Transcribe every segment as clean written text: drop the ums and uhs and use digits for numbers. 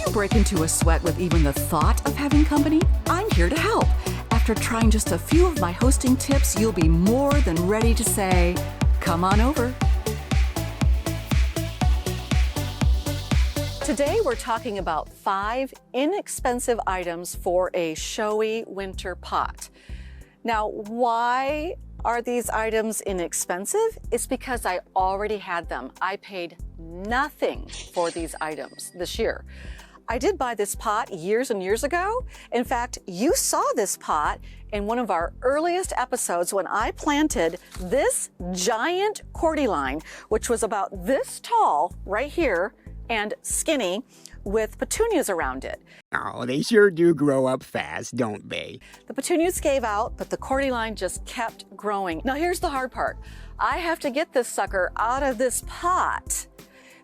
you break into a sweat with even the thought of having company? I'm here to help. After trying just a few of my hosting tips, you'll be more than ready to say, come on over. Today we're talking about 5 inexpensive items for a showy winter pot. Now, why are these items inexpensive? It's because I already had them. I paid nothing for these items this year. I did buy this pot years and years ago. In fact, you saw this pot in one of our earliest episodes when I planted this giant cordyline, which was about this tall right here and skinny with petunias around it. Oh, they sure do grow up fast, don't they? The petunias gave out, but the cordyline just kept growing. Now here's the hard part. I have to get this sucker out of this pot.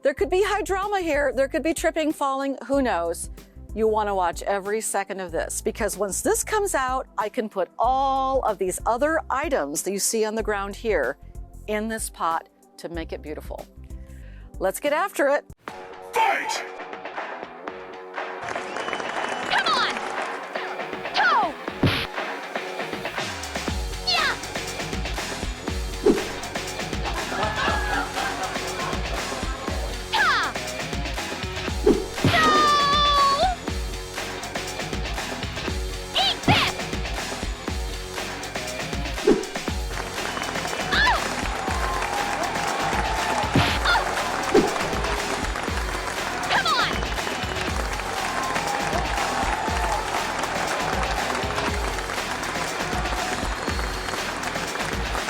There could be hydroma here, there could be tripping, falling, who knows. You want to watch every second of this because once this comes out, I can put all of these other items that you see on the ground here in this pot to make it beautiful. Let's get after it. Fight! Come on! Go! Yeah! Ha! No! Eat this! Come on!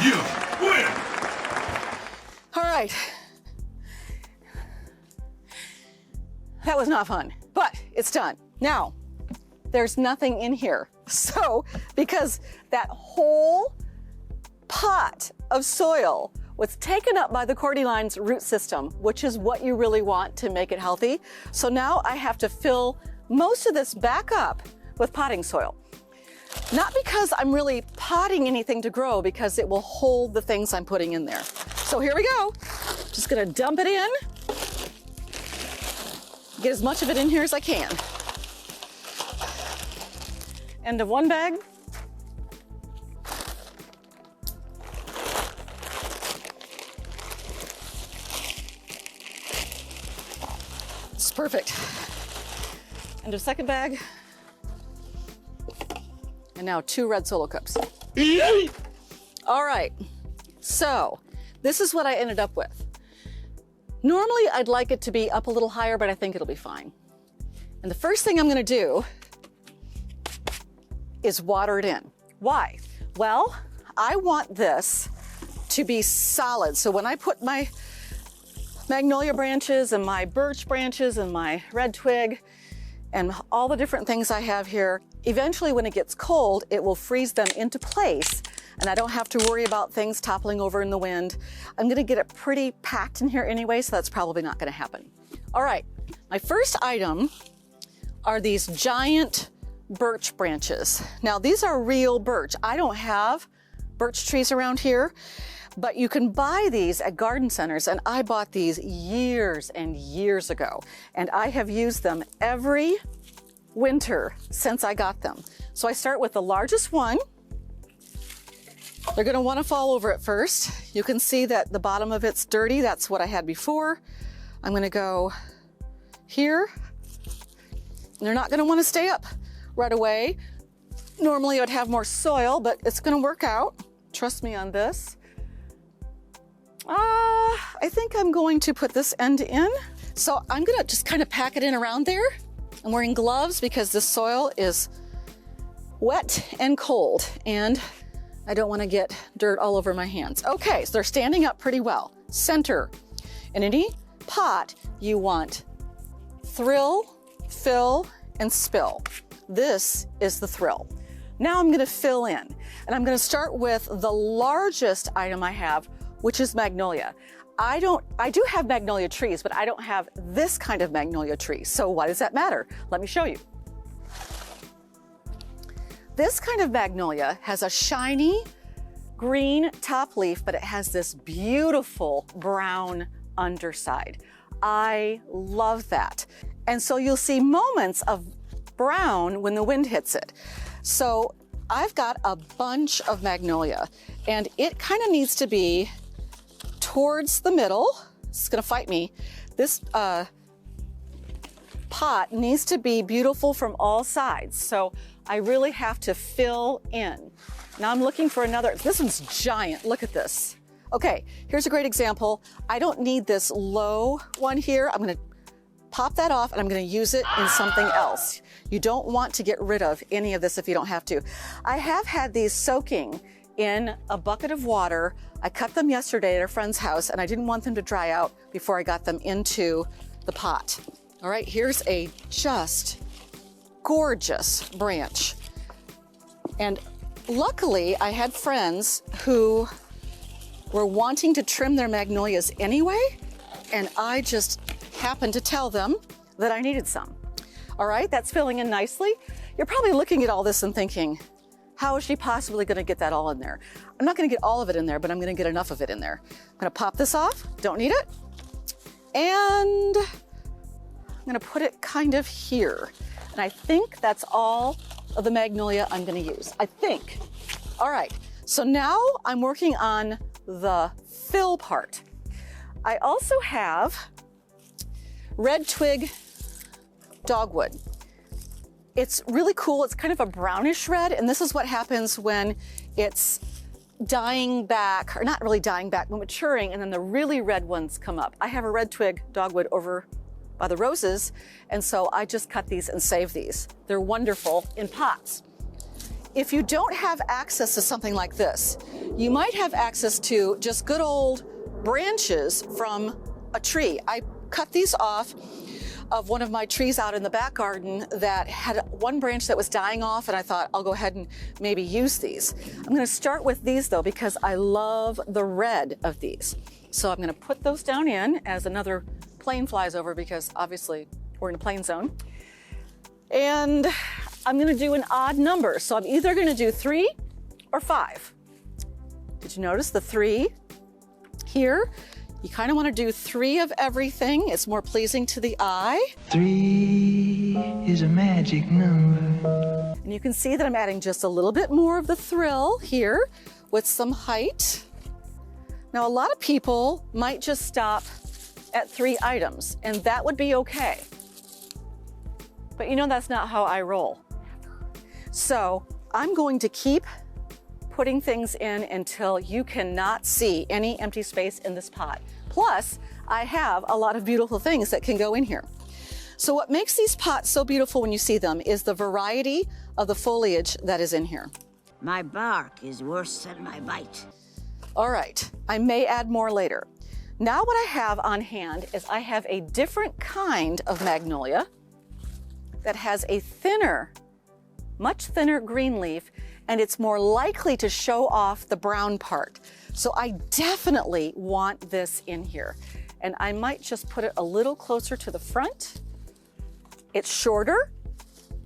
You win! All right. That was not fun, but it's done. Now, there's nothing in here. So, because that whole pot of soil was taken up by the cordyline's root system, which is what you really want to make it healthy. So now I have to fill most of this back up with potting soil. Not because I'm really potting anything to grow, because it will hold the things I'm putting in there. So here we go. Just gonna dump it in. Get as much of it in here as I can. End of one bag. It's perfect. End of second bag. And now 2 red Solo cups. All right, so this is what I ended up with. Normally I'd like it to be up a little higher, but I think it'll be fine. And the first thing I'm gonna do is water it in. Why? Well, I want this to be solid. So when I put my magnolia branches and my birch branches and my red twig and all the different things I have here, eventually when it gets cold, it will freeze them into place and I don't have to worry about things toppling over in the wind. I'm gonna get it pretty packed in here anyway, so that's probably not gonna happen. All right, my first item are these giant birch branches. Now these are real birch. I don't have birch trees around here, but you can buy these at garden centers, and I bought these years and years ago, and I have used them every winter since I got them. So I start with the largest one. They're gonna wanna fall over at first. You can see that the bottom of it's dirty. That's what I had before. I'm gonna go here. They're not gonna wanna stay up right away. Normally I would have more soil, but it's gonna work out. Trust me on this. I think I'm going to put this end in. So I'm gonna just kind of pack it in around there. I'm wearing gloves because this soil is wet and cold and I don't want to get dirt all over my hands. Okay, so they're standing up pretty well. Center. In any pot, you want thrill, fill, and spill. This is the thrill. Now I'm gonna fill in, and I'm gonna start with the largest item I have, which is magnolia. I do have magnolia trees, but I don't have this kind of magnolia tree. So why does that matter? Let me show you. This kind of magnolia has a shiny green top leaf, but it has this beautiful brown underside. I love that. And so you'll see moments of brown when the wind hits it. So I've got a bunch of magnolia, and it kind of needs to be towards the middle. It's gonna fight me. This pot needs to be beautiful from all sides. So I really have to fill in. Now I'm looking for another, this one's giant, look at this. Okay, here's a great example. I don't need this low one here. I'm gonna pop that off and I'm gonna use it in something else. You don't want to get rid of any of this if you don't have to. I have had these soaking in a bucket of water. I cut them yesterday at a friend's house and I didn't want them to dry out before I got them into the pot. All right, here's a just gorgeous branch. And luckily I had friends who were wanting to trim their magnolias anyway, and I just happened to tell them that I needed some. All right, that's filling in nicely. You're probably looking at all this and thinking, how is she possibly gonna get that all in there? I'm not gonna get all of it in there, but I'm gonna get enough of it in there. I'm gonna pop this off, don't need it. And I'm gonna put it kind of here. And I think that's all of the magnolia I'm gonna use, I think. All right, so now I'm working on the fill part. I also have red twig dogwood. It's really cool. It's kind of a brownish red, and this is what happens when it's dying back, or not really dying back, but maturing, and then the really red ones come up. I have a red twig dogwood over by the roses, and so I just cut these and save these. They're wonderful in pots. If you don't have access to something like this, you might have access to just good old branches from a tree. I cut these off of one of my trees out in the back garden that had one branch that was dying off, and I thought I'll go ahead and maybe use these. I'm gonna start with these though, because I love the red of these. So I'm gonna put those down in as another plane flies over, because obviously we're in a plane zone. And I'm gonna do an odd number. So I'm either gonna do 3 or 5. Did you notice the 3 here? You kind of want to do 3 of everything. It's more pleasing to the eye. 3 is a magic number. And you can see that I'm adding just a little bit more of the thrill here with some height. Now, a lot of people might just stop at 3 items, and that would be okay. But you know, that's not how I roll. So I'm going to keep putting things in until you cannot see any empty space in this pot. Plus, I have a lot of beautiful things that can go in here. So what makes these pots so beautiful when you see them is the variety of the foliage that is in here. My bark is worse than my bite. All right, I may add more later. Now what I have on hand is I have a different kind of magnolia that has a thinner, much thinner green leaf, and it's more likely to show off the brown part. So I definitely want this in here. And I might just put it a little closer to the front. It's shorter,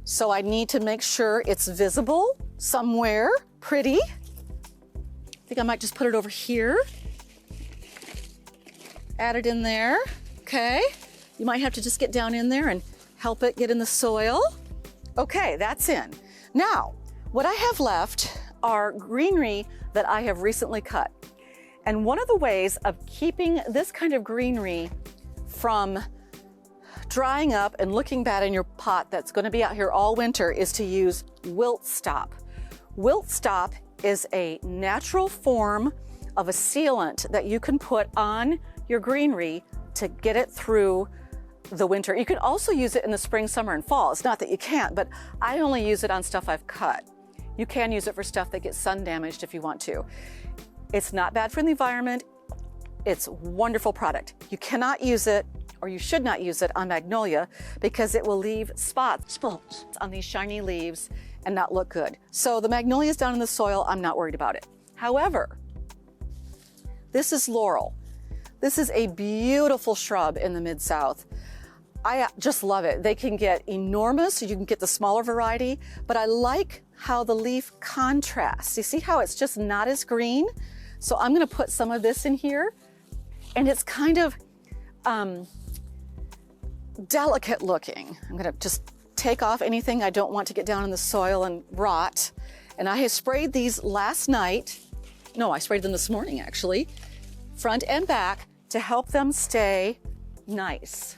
so I need to make sure it's visible somewhere pretty. I think I might just put it over here. Add it in there, okay? You might have to just get down in there and help it get in the soil. Okay, that's in. Now, what I have left are greenery that I have recently cut. And one of the ways of keeping this kind of greenery from drying up and looking bad in your pot that's going to be out here all winter is to use Wilt Stop. Wilt Stop is a natural form of a sealant that you can put on your greenery to get it through the winter. You can also use it in the spring, summer, and fall. It's not that you can't, but I only use it on stuff I've cut. You can use it for stuff that gets sun damaged if you want to. It's not bad for the environment. It's a wonderful product. You cannot use it, or you should not use it on magnolia, because it will leave spots on these shiny leaves and not look good. So the magnolia's down in the soil, I'm not worried about it. However, this is laurel. This is a beautiful shrub in the Mid-South. I just love it. They can get enormous, so you can get the smaller variety, but I like how the leaf contrasts. You see how it's just not as green? So I'm gonna put some of this in here, and it's kind of delicate looking. I'm gonna just take off anything I don't want to get down in the soil and rot. And I have sprayed these last night. No, I sprayed them this morning actually, front and back, to help them stay nice.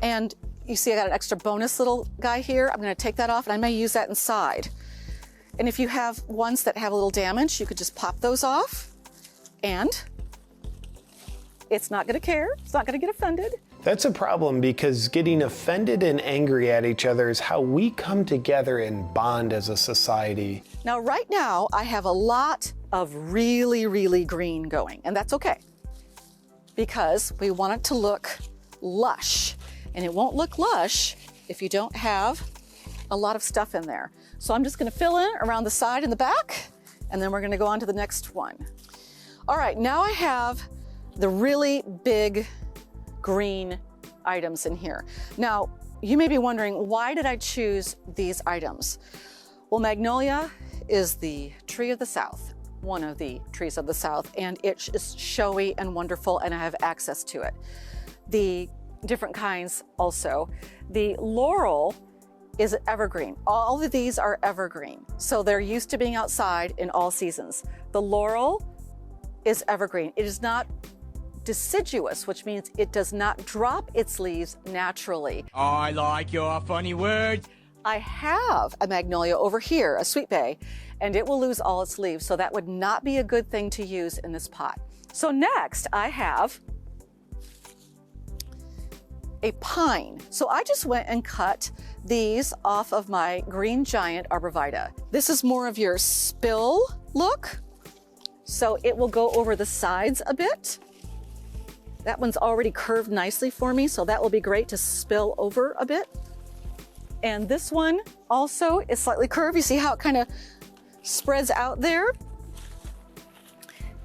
And you see I got an extra bonus little guy here. I'm gonna take that off and I may use that inside. And if you have ones that have a little damage, you could just pop those off and it's not gonna care, it's not gonna get offended. That's a problem because getting offended and angry at each other is how we come together and bond as a society. Now, right now, I have a lot of really, really green going, and that's okay because we want it to look lush, and it won't look lush if you don't have a lot of stuff in there. So I'm just gonna fill in around the side and the back, and then we're gonna go on to the next one. All right, now I have the really big green items in here. Now, you may be wondering, why did I choose these items? Well, magnolia is the tree of the South, one of the trees of the South, and it is showy and wonderful, and I have access to it. The different kinds also. The laurel is evergreen. All of these are evergreen, so they're used to being outside in all seasons. The laurel is evergreen. It is not deciduous, which means it does not drop its leaves naturally. I like your funny words. I have a magnolia over here, a sweet bay, and it will lose all its leaves, so that would not be a good thing to use in this pot. So next I have a pine. So I just went and cut these off of my Green Giant Arborvitae. This is more of your spill look, so it will go over the sides a bit. That one's already curved nicely for me, so that will be great to spill over a bit. And this one also is slightly curved. You see how it kind of spreads out there?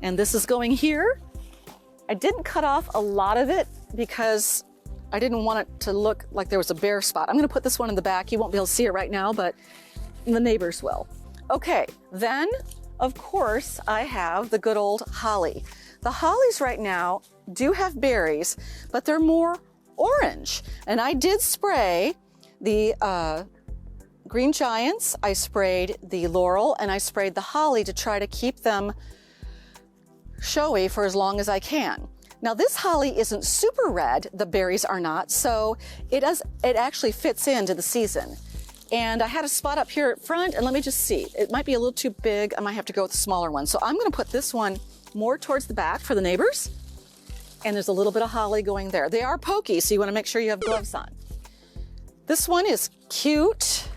And this is going here. I didn't cut off a lot of it because I didn't want it to look like there was a bare spot. I'm gonna put this one in the back. You won't be able to see it right now, but the neighbors will. Okay, then of course I have the good old holly. The hollies right now do have berries, but they're more orange. And I did spray the Green Giants, I sprayed the laurel, and I sprayed the holly to try to keep them showy for as long as I can. Now this holly isn't super red, the berries are not, so it actually fits into the season. And I had a spot up here at front, and let me just see. It might be a little too big. I might have to go with a smaller one. So I'm gonna put this one more towards the back for the neighbors. And there's a little bit of holly going there. They are pokey, so you wanna make sure you have gloves on. This one is cute.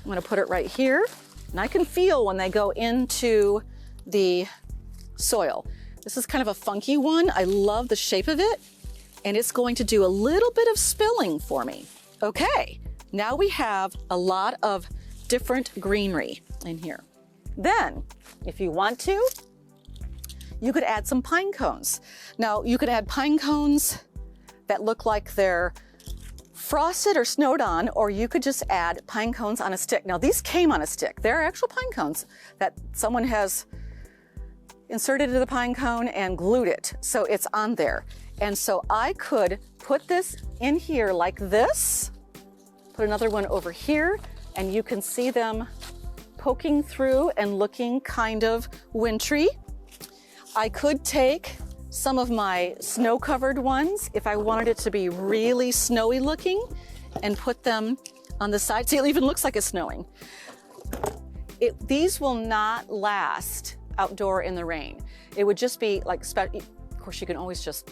I'm gonna put it right here. And I can feel when they go into the soil. This is kind of a funky one. I love the shape of it. And it's going to do a little bit of spilling for me. Okay, now we have a lot of different greenery in here. Then, if you want to, you could add some pine cones. Now, you could add pine cones that look like they're frosted or snowed on, or you could just add pine cones on a stick. Now, these came on a stick. They're actual pine cones that someone has inserted into the pine cone and glued it, so it's on there. And so I could put this in here like this, put another one over here, and you can see them poking through and looking kind of wintry. I could take some of my snow-covered ones if I wanted it to be really snowy looking and put them on the side. See, it even looks like it's snowing. These will not last outdoor in the rain. It would just be like, of course you can always just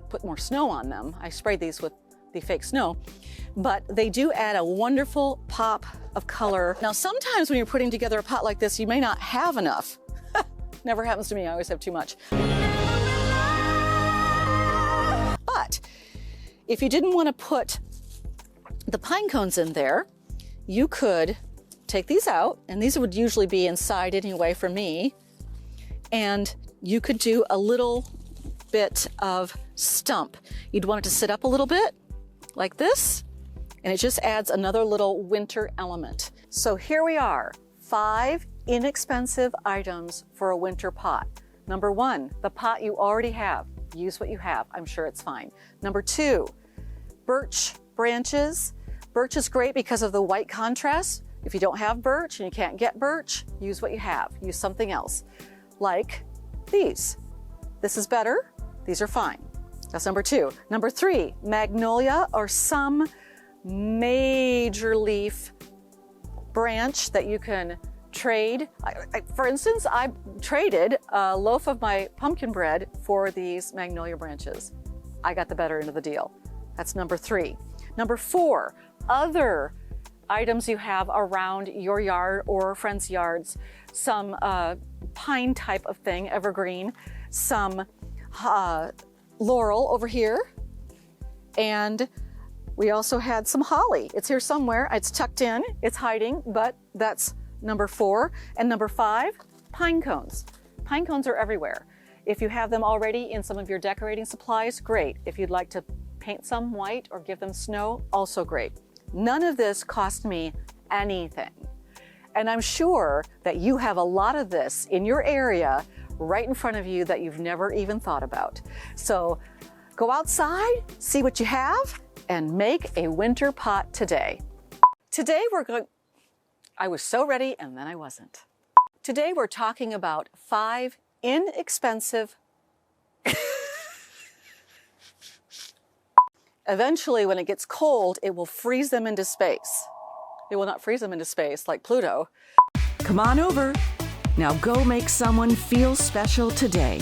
put more snow on them. I sprayed these with the fake snow, but they do add a wonderful pop of color. Now, sometimes when you're putting together a pot like this, you may not have enough. Never happens to me, I always have too much. But if you didn't want to put the pine cones in there, you could take these out, and these would usually be inside anyway for me, and you could do a little bit of stump. You'd want it to sit up a little bit, like this, and it just adds another little winter element. So here we are, 5 inexpensive items for a winter pot. Number 1, the pot you already have. Use what you have, I'm sure it's fine. Number 2, birch branches. Birch is great because of the white contrast. If you don't have birch and you can't get birch, use what you have. Use something else, like these. This is better. These are fine. That's number 2. Number 3, magnolia or some major leaf branch that you can trade. For instance, I traded a loaf of my pumpkin bread for these magnolia branches. I got the better end of the deal. That's number 3. Number 4, other items you have around your yard or friends' yards. Some pine type of thing, evergreen, some laurel over here, and we also had some holly. It's here somewhere. It's tucked in, it's hiding, but that's number 4. And number 5, pine cones. Pine cones are everywhere. If you have them already in some of your decorating supplies, great. If you'd like to paint some white or give them snow, also great. None of this cost me anything. And I'm sure that you have a lot of this in your area right in front of you that you've never even thought about. So go outside, see what you have, and make a winter pot today. Today we're going, I was so ready and then I wasn't. Today we're talking about 5 inexpensive, eventually when it gets cold, it will freeze them into space. It will not freeze them into space like Pluto. Come on over. Now go make someone feel special today.